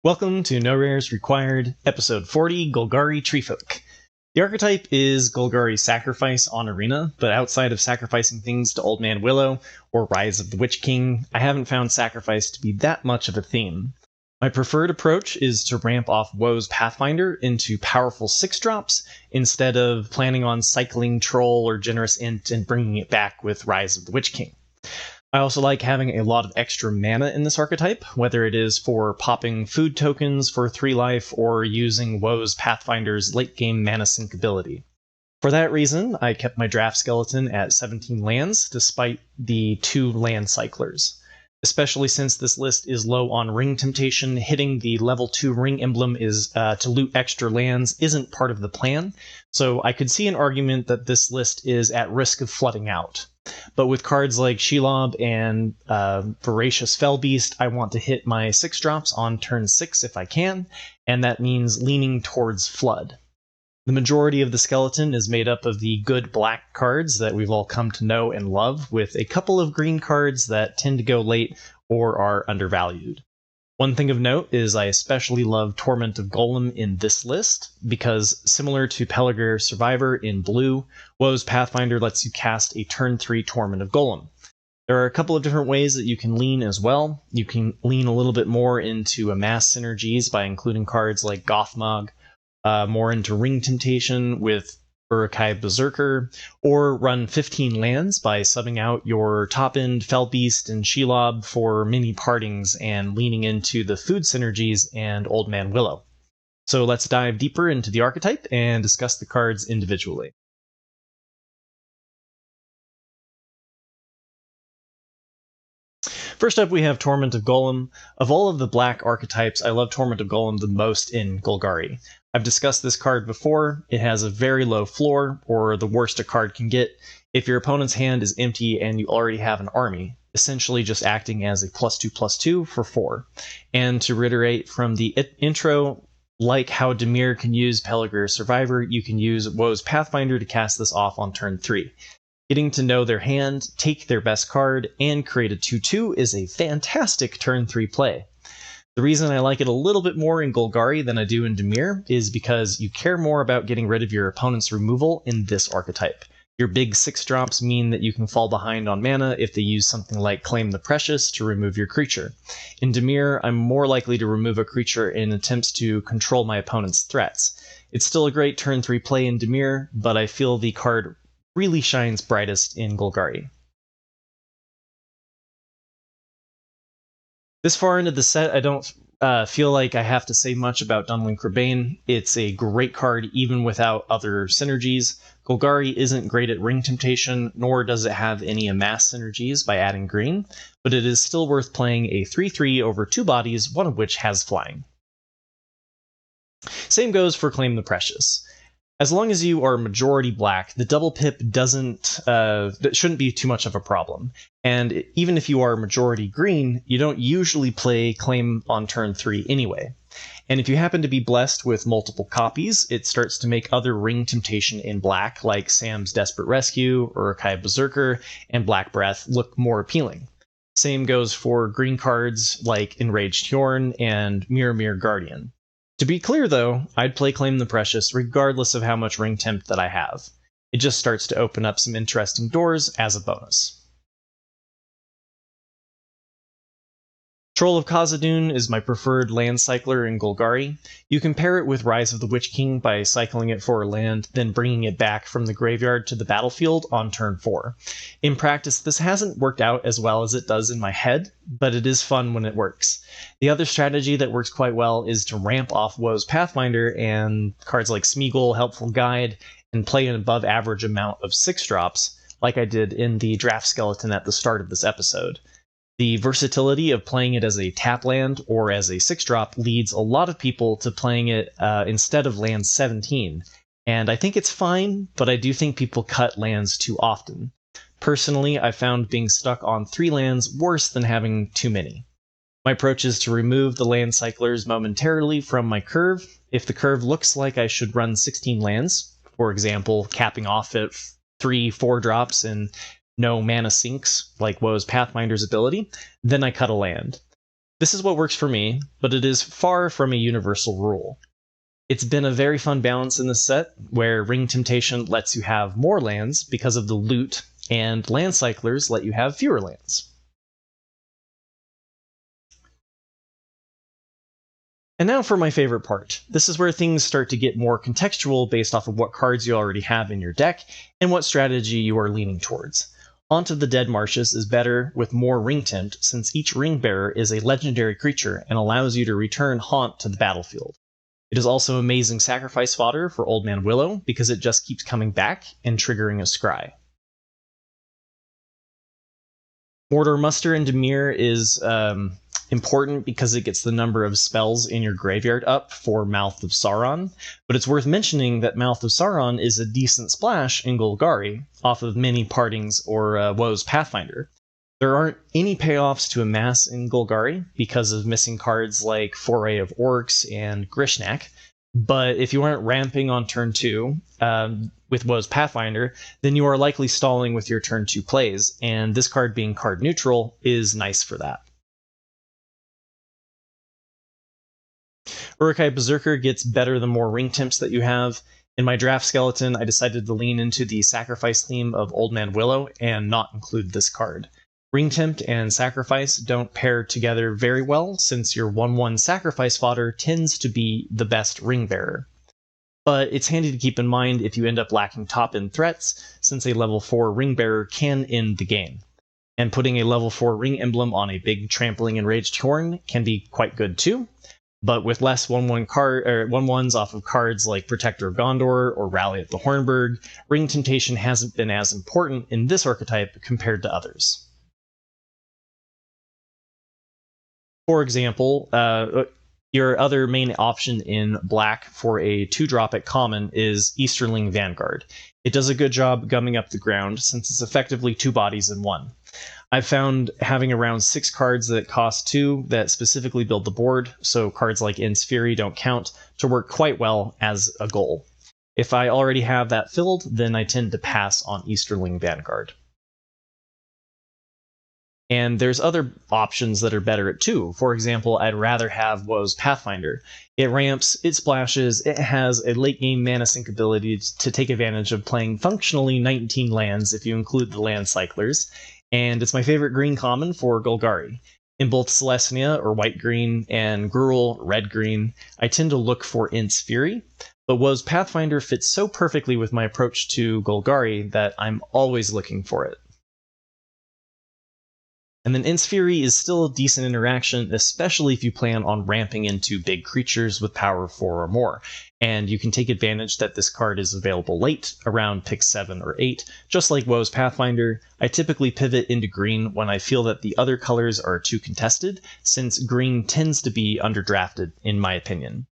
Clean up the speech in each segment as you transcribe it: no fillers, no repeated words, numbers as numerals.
Welcome to No Rares Required, Episode 40, Golgari Treefolk. The archetype is Golgari's Sacrifice on Arena, but outside of sacrificing things to Old Man Willow or Rise of the Witch King, I haven't found Sacrifice to be that much of a theme. My preferred approach is to ramp off Woe's Pathfinder into powerful 6-drops, instead of planning on cycling Troll or Generous Int and bringing it back with Rise of the Witch King. I also like having a lot of extra mana in this archetype, whether it is for popping food tokens for 3 life or using Woe's Pathfinder's late-game mana sink ability. For that reason, I kept my draft skeleton at 17 lands, despite the 2 land cyclers. Especially since this list is low on ring temptation, hitting the level 2 ring emblem is to loot extra lands isn't part of the plan, so I could see an argument that this list is at risk of flooding out. But with cards like Shelob and Voracious Fellbeast, I want to hit my 6-drops on turn 6 if I can, and that means leaning towards Flood. The majority of the skeleton is made up of the good black cards that we've all come to know and love, with a couple of green cards that tend to go late or are undervalued. One thing of note is I especially love Torment of Golem in this list, because similar to Pelargir Survivor in blue, Woe's Pathfinder lets you cast a turn 3 Torment of Golem. There are a couple of different ways that you can lean as well. You can lean a little bit more into amass synergies by including cards like Gothmog, more into Ring Temptation with Uruk-hai Berserker, or run 15 lands by subbing out your top-end Fellbeast and Shelob for mini partings and leaning into the food synergies and Old Man Willow. So let's dive deeper into the archetype and discuss the cards individually. First up, we have Torment of Golem. Of all of the black archetypes, I love Torment of Golem the most in Golgari. I've discussed this card before. It has a very low floor, or the worst a card can get, if your opponent's hand is empty and you already have an army, essentially just acting as a +2/+2 for 4. And to reiterate from the intro, like how Dimir can use Pelargir Survivor, you can use Woe's Pathfinder to cast this off on turn 3. Getting to know their hand, take their best card, and create a 2/2 is a fantastic turn 3 play. The reason I like it a little bit more in Golgari than I do in Dimir is because you care more about getting rid of your opponent's removal in this archetype. Your big 6-drops mean that you can fall behind on mana if they use something like Claim the Precious to remove your creature. In Dimir, I'm more likely to remove a creature in attempts to control my opponent's threats. It's still a great turn 3 play in Dimir, but I feel the card really shines brightest in Golgari. This far into the set, I don't feel like I have to say much about Dunlin Crebain. It's a great card even without other synergies. Golgari isn't great at Ring Temptation, nor does it have any amass synergies by adding green, but it is still worth playing a 3/3 over 2 bodies, one of which has flying. Same goes for Claim the Precious. As long as you are majority black, the double pip shouldn't be too much of a problem. And even if you are majority green, you don't usually play Claim on turn 3 anyway. And if you happen to be blessed with multiple copies, it starts to make other Ring Temptation in black, like Sam's Desperate Rescue, Uruk-hai Berserker, and Black Breath, look more appealing. Same goes for green cards like Enraged Hjorn and Mirror Guardian. To be clear though, I'd play Claim the Precious regardless of how much ring temp that I have. It just starts to open up some interesting doors as a bonus. Troll of Khazad-dûn is my preferred land cycler in Golgari. You can pair it with Rise of the Witch King by cycling it for a land, then bringing it back from the graveyard to the battlefield on turn 4. In practice, this hasn't worked out as well as it does in my head, but it is fun when it works. The other strategy that works quite well is to ramp off Woe's Pathfinder and cards like Smeagol, Helpful Guide, and play an above average amount of 6-drops, like I did in the draft skeleton at the start of this episode. The versatility of playing it as a tap land or as a 6-drop leads a lot of people to playing it instead of land 17, and I think it's fine, but I do think people cut lands too often. Personally, I found being stuck on 3 lands worse than having too many. My approach is to remove the land cyclers momentarily from my curve. If the curve looks like I should run 16 lands, for example, capping off at 3 4-drops and no mana sinks, like Woe's Pathfinder's ability, then I cut a land. This is what works for me, but it is far from a universal rule. It's been a very fun balance in this set, where Ring Temptation lets you have more lands because of the loot, and Land Cyclers let you have fewer lands. And now for my favorite part. This is where things start to get more contextual based off of what cards you already have in your deck, and what strategy you are leaning towards. Haunt of the Dead Marshes is better with more Ring Tempt, since each Ring Bearer is a legendary creature and allows you to return Haunt to the battlefield. It is also amazing sacrifice fodder for Old Man Willow, because it just keeps coming back and triggering a scry. Mordor Muster and Dimir is important because it gets the number of spells in your graveyard up for Mouth of Sauron, but it's worth mentioning that Mouth of Sauron is a decent splash in Golgari, off of Many Partings or Woe's Pathfinder. There aren't any payoffs to amass in Golgari because of missing cards like Foray of Orcs and Grishnak, but if you aren't ramping on turn 2 with Woe's Pathfinder, then you are likely stalling with your turn 2 plays, and this card being card neutral is nice for that. Uruk-hai Berserker gets better the more Ring Temps that you have. In my draft skeleton, I decided to lean into the sacrifice theme of Old Man Willow and not include this card. Ring Tempt and Sacrifice don't pair together very well, since your 1/1 Sacrifice fodder tends to be the best Ring Bearer. But it's handy to keep in mind if you end up lacking top-end threats, since a level 4 Ring Bearer can end the game. And putting a level 4 Ring Emblem on a big Trampling Enraged Horn can be quite good too, but with less 1/1s off of cards like Protector of Gondor or Rally at the Hornburg, Ring Temptation hasn't been as important in this archetype compared to others. For example, your other main option in black for a 2-drop at common is Easterling Vanguard. It does a good job gumming up the ground, since it's effectively 2 bodies in 1. I've found having around 6 cards that cost 2 that specifically build the board, so cards like Ents Fury don't count, to work quite well as a goal. If I already have that filled, then I tend to pass on Easterling Vanguard. And there's other options that are better at 2. For example, I'd rather have Woe's Pathfinder. It ramps, it splashes, it has a late game mana sink ability to take advantage of playing functionally 19 lands if you include the Land Cyclers, and it's my favorite green common for Golgari. In both Celestia or white-green and Gruul red-green, I tend to look for Ents Fury, but Woe's Pathfinder fits so perfectly with my approach to Golgari that I'm always looking for it. And then Ents Fury is still a decent interaction, especially if you plan on ramping into big creatures with power of 4 or more. And you can take advantage that this card is available late, around pick 7 or 8. Just like Woe's Pathfinder, I typically pivot into green when I feel that the other colors are too contested, since green tends to be underdrafted, in my opinion.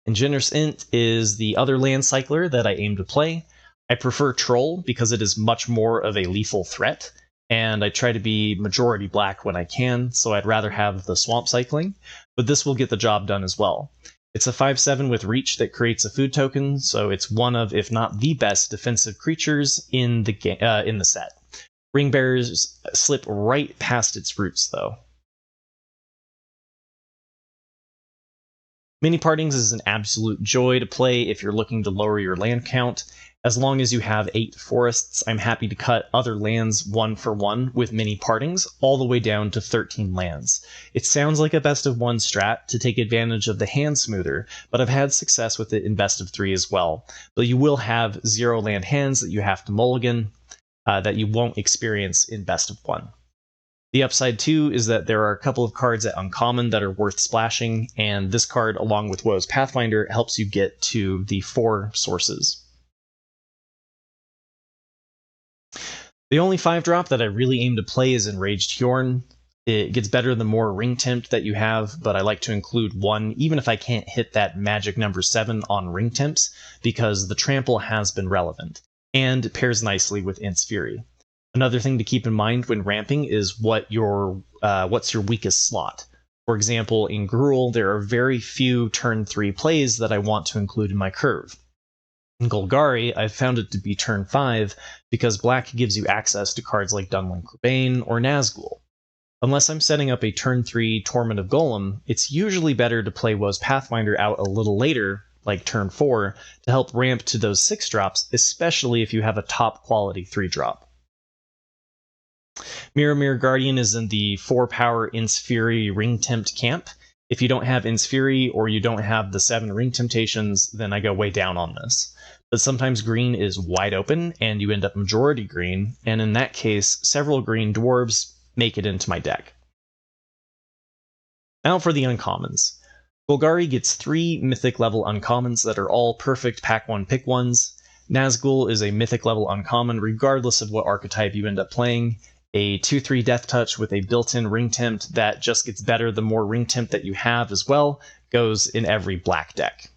And Generous Int is the other land cycler that I aim to play. I prefer Troll because it is much more of a lethal threat, and I try to be majority black when I can, so I'd rather have the swamp cycling, but this will get the job done as well. It's a 5/7 with reach that creates a food token, so it's one of, if not the best, defensive creatures in the set. Ring Bearers slip right past its roots, though. Many Partings is an absolute joy to play if you're looking to lower your land count. As long as you have 8 forests, I'm happy to cut other lands 1 for 1 with Many Partings, all the way down to 13 lands. It sounds like a best of 1 strat to take advantage of the hand smoother, but I've had success with it in best of 3 as well. But you will have 0 land hands that you have to mulligan that you won't experience in best of 1. The upside too is that there are a couple of cards at Uncommon that are worth splashing, and this card, along with Woe's Pathfinder, helps you get to the 4 sources. The only 5-drop that I really aim to play is Enraged Hjorn. It gets better the more Ring Tempt that you have, but I like to include 1, even if I can't hit that magic number 7 on Ring Tempts, because the trample has been relevant, and it pairs nicely with Ents Fury. Another thing to keep in mind when ramping is what's your weakest slot. For example, in Gruul, there are very few turn 3 plays that I want to include in my curve. In Golgari, I've found it to be turn 5 because black gives you access to cards like Dunlin Qurbane or Nazgul. Unless I'm setting up a turn 3 Torment of Golem, it's usually better to play Woe's Pathfinder out a little later, like turn 4, to help ramp to those 6 drops, especially if you have a top quality 3 drop. Mirror Guardian is in the 4 power In's Fury Ring Tempt camp. If you don't have In's Fury or you don't have the 7 Ring Temptations, then I go way down on this. But sometimes green is wide open and you end up majority green, and in that case, several green dwarves make it into my deck. Now for the uncommons. Golgari gets 3 mythic level uncommons that are all perfect pack 1 pick 1s. Nazgul is a mythic level uncommon regardless of what archetype you end up playing. A 2/3 Death Touch with a built-in Ring Tempt that just gets better the more Ring Tempt that you have as well, goes in every black deck.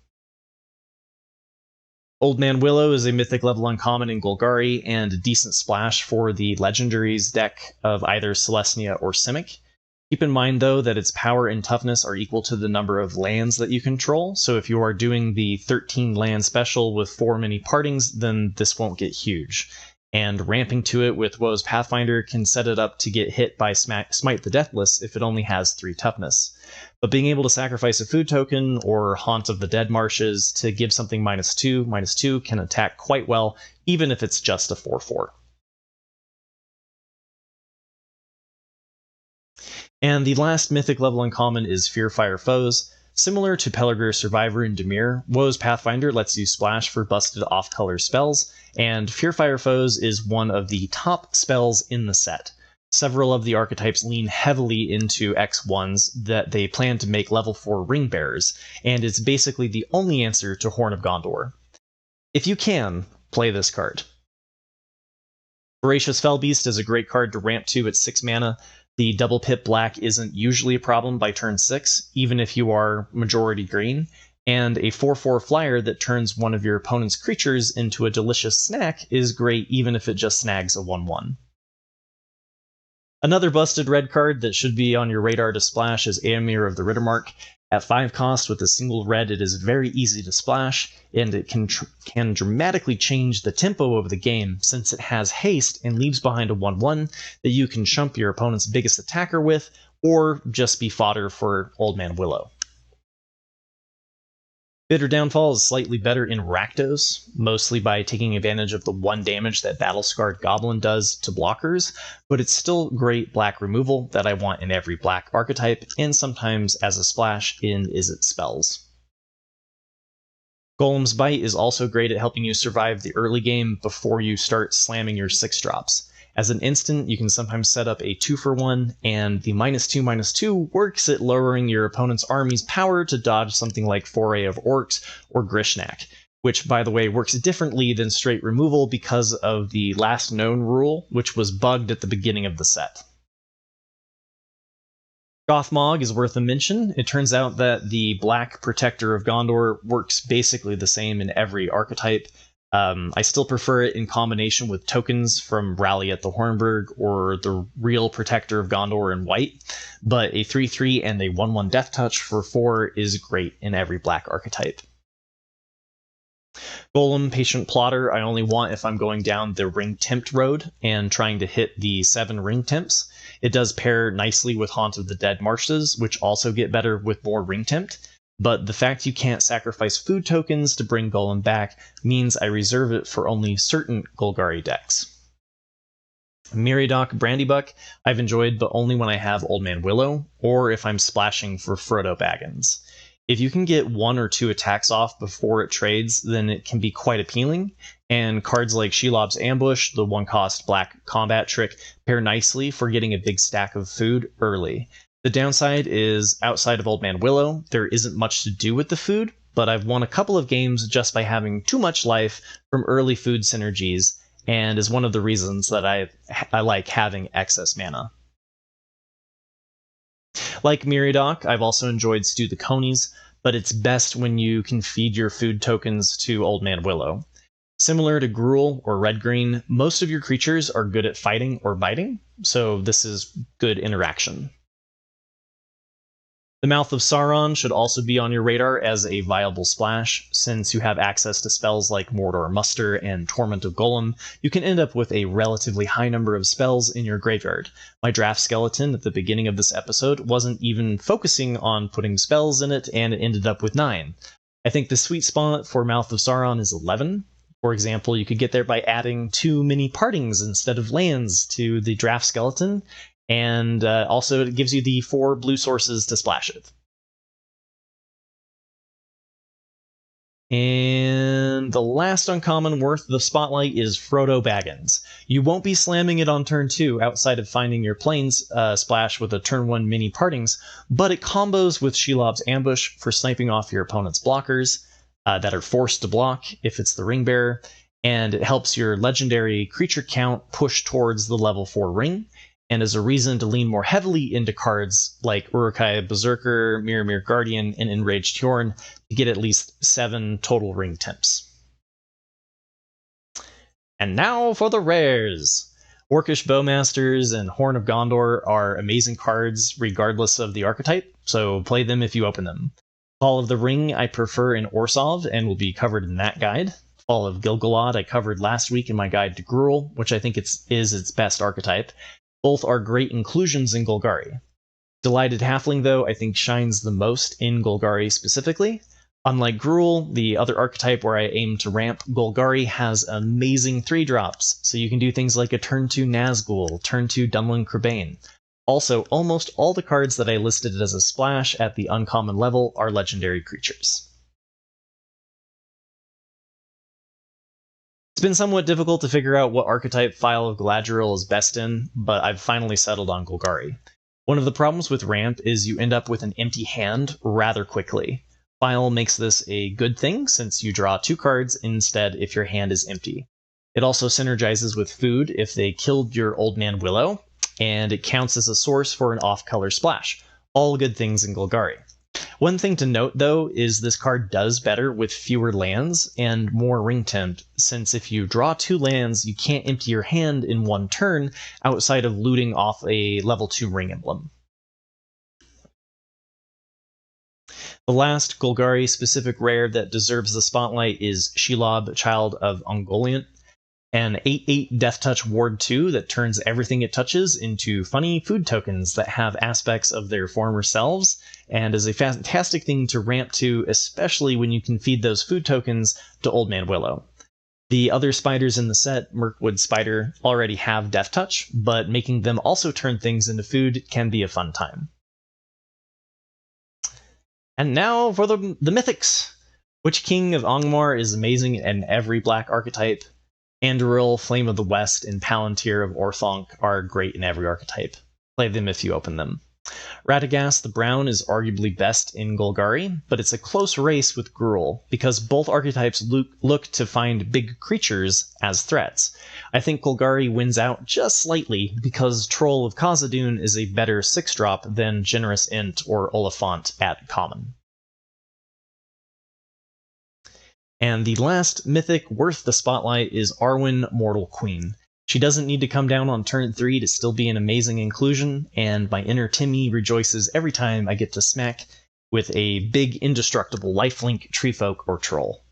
Old Man Willow is a mythic level uncommon in Golgari and a decent splash for the legendaries deck of either Celestia or Simic. Keep in mind though that its power and toughness are equal to the number of lands that you control, so if you are doing the 13 land special with 4 mini partings, then this won't get huge. And ramping to it with Woe's Pathfinder can set it up to get hit by Smite the Deathless if it only has 3 toughness. But being able to sacrifice a food token or Haunt of the Dead Marshes to give something -2/-2 can attack quite well, even if it's just a 4/4. And the last mythic level uncommon is Fearfire Foes. Similar to Pelargir Survivor and Dimir, Woe's Pathfinder lets you splash for busted off-color spells, and Fearfire Foes is one of the top spells in the set. Several of the archetypes lean heavily into X1s that they plan to make level 4 ring bearers, and it's basically the only answer to Horn of Gondor. If you can, play this card. Voracious Fellbeast is a great card to ramp to at 6 mana. The double pip black isn't usually a problem by turn 6, even if you are majority green, and a 4/4 flyer that turns one of your opponent's creatures into a delicious snack is great even if it just snags a 1/1. Another busted red card that should be on your radar to splash is Aemir of the Rittermark. At 5 cost with a single red, it is very easy to splash, and it can dramatically change the tempo of the game since it has haste and leaves behind a 1/1 that you can chump your opponent's biggest attacker with, or just be fodder for Old Man Willow. Bitter Downfall is slightly better in Rakdos, mostly by taking advantage of the 1 damage that Battle-Scarred Goblin does to blockers, but it's still great black removal that I want in every black archetype, and sometimes as a splash in Izzet spells. Golem's Bite is also great at helping you survive the early game before you start slamming your 6 drops. As an instant, you can sometimes set up a 2-for-1, and the -2/-2 works at lowering your opponent's army's power to dodge something like Foray of Orcs or Grishnak, which, by the way, works differently than straight removal because of the last known rule, which was bugged at the beginning of the set. Gothmog is worth a mention. It turns out that the Black Protector of Gondor works basically the same in every archetype. I still prefer it in combination with tokens from Rally at the Hornburg or the Real Protector of Gondor in white, but a 3/3 and a 1/1 Death Touch for 4 is great in every black archetype. Golem Patient Plotter I only want if I'm going down the Ring Tempt road and trying to hit the 7 Ring Tempts. It does pair nicely with Haunt of the Dead Marshes, which also get better with more Ring Tempt, but the fact you can't sacrifice food tokens to bring Golem back means I reserve it for only certain Golgari decks. Meriadoc Brandybuck I've enjoyed, but only when I have Old Man Willow, or if I'm splashing for Frodo Baggins. If you can get 1 or 2 attacks off before it trades, then it can be quite appealing, and cards like Shelob's Ambush, the 1-cost black combat trick, pair nicely for getting a big stack of food early. The downside is, outside of Old Man Willow, there isn't much to do with the food, but I've won a couple of games just by having too much life from early food synergies, and is one of the reasons that I like having excess mana. Like Meriadoc, I've also enjoyed Stew the Conies, but it's best when you can feed your food tokens to Old Man Willow. Similar to Gruul or Red-Green, most of your creatures are good at fighting or biting, so this is good interaction. The Mouth of Sauron should also be on your radar as a viable splash. Since you have access to spells like Mordor Muster and Torment of Golem, you can end up with a relatively high number of spells in your graveyard. My draft skeleton at the beginning of this episode wasn't even focusing on putting spells in it, and it ended up with 9. I think the sweet spot for Mouth of Sauron is 11. For example, you could get there by adding 2 mini partings instead of lands to the draft skeleton, and also it gives you the 4 blue sources to splash it. And the last uncommon worth the spotlight is Frodo Baggins. You won't be slamming it on turn 2 outside of finding your plains splash with a turn 1 mini partings, but it combos with Shelob's Ambush for sniping off your opponent's blockers that are forced to block if it's the Ring Bearer, and it helps your legendary creature count push towards the level 4 ring, and is a reason to lean more heavily into cards like Uruk-hai Berserker, Mirror Guardian, and Enraged Hjorn to get at least 7 total ring temps. And now for the rares! Orcish Bowmasters and Horn of Gondor are amazing cards regardless of the archetype, so play them if you open them. Fall of the Ring I prefer in Orsov and will be covered in that guide. Fall of Gil-galad I covered last week in my guide to Gruul, which I think is its best archetype. Both are great inclusions in Golgari. Delighted Halfling, though, I think shines the most in Golgari specifically. Unlike Gruul, the other archetype where I aim to ramp, Golgari has amazing 3-drops, so you can do things like a turn 2 Nazgul, turn 2 Dunlin Crebain. Also, almost all the cards that I listed as a splash at the uncommon level are legendary creatures. It's been somewhat difficult to figure out what archetype Phial of Galadriel is best in, but I've finally settled on Golgari. One of the problems with ramp is you end up with an empty hand rather quickly. Phial makes this a good thing since you draw 2 cards instead if your hand is empty. It also synergizes with food if they killed your Old Man Willow, and it counts as a source for an off-color splash. All good things in Golgari. One thing to note, though, is this card does better with fewer lands and more ring temp, since if you draw 2 lands, you can't empty your hand in 1 turn outside of looting off a level 2 ring emblem. The last Golgari-specific rare that deserves the spotlight is Shelob, Child of Ungoliant, an 8/8 Death Touch Ward 2 that turns everything it touches into funny food tokens that have aspects of their former selves, and is a fantastic thing to ramp to, especially when you can feed those food tokens to Old Man Willow. The other spiders in the set, Mirkwood Spider, already have Death Touch, but making them also turn things into food can be a fun time. And now for the mythics! Witch King of Angmar is amazing in every black archetype. Anduril, Flame of the West, and Palantir of Orthanc are great in every archetype. Play them if you open them. Radagast the Brown is arguably best in Golgari, but it's a close race with Gruul, because both archetypes look to find big creatures as threats. I think Golgari wins out just slightly, because Troll of Khazad-dûm is a better 6-drop than Generous Int or Oliphant at common. And the last mythic worth the spotlight is Arwen, Mortal Queen. She doesn't need to come down on turn 3 to still be an amazing inclusion, and my inner Timmy rejoices every time I get to smack with a big indestructible lifelink, Treefolk, or Troll.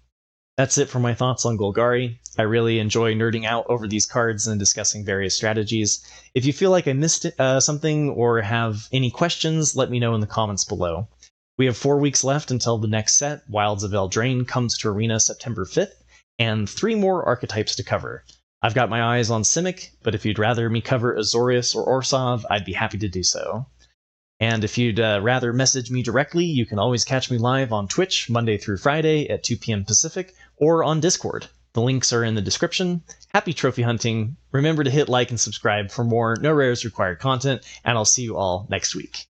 That's it for my thoughts on Golgari. I really enjoy nerding out over these cards and discussing various strategies. If you feel like I missed something or have any questions, let me know in the comments below. We have 4 weeks left until the next set, Wilds of Eldraine, comes to Arena September 5th, and 3 more archetypes to cover. I've got my eyes on Simic, but if you'd rather me cover Azorius or Orsov, I'd be happy to do so. And if you'd rather message me directly, you can always catch me live on Twitch Monday through Friday at 2 p.m. Pacific, or on Discord. The links are in the description. Happy trophy hunting. Remember to hit like and subscribe for more No Rares Required content, and I'll see you all next week.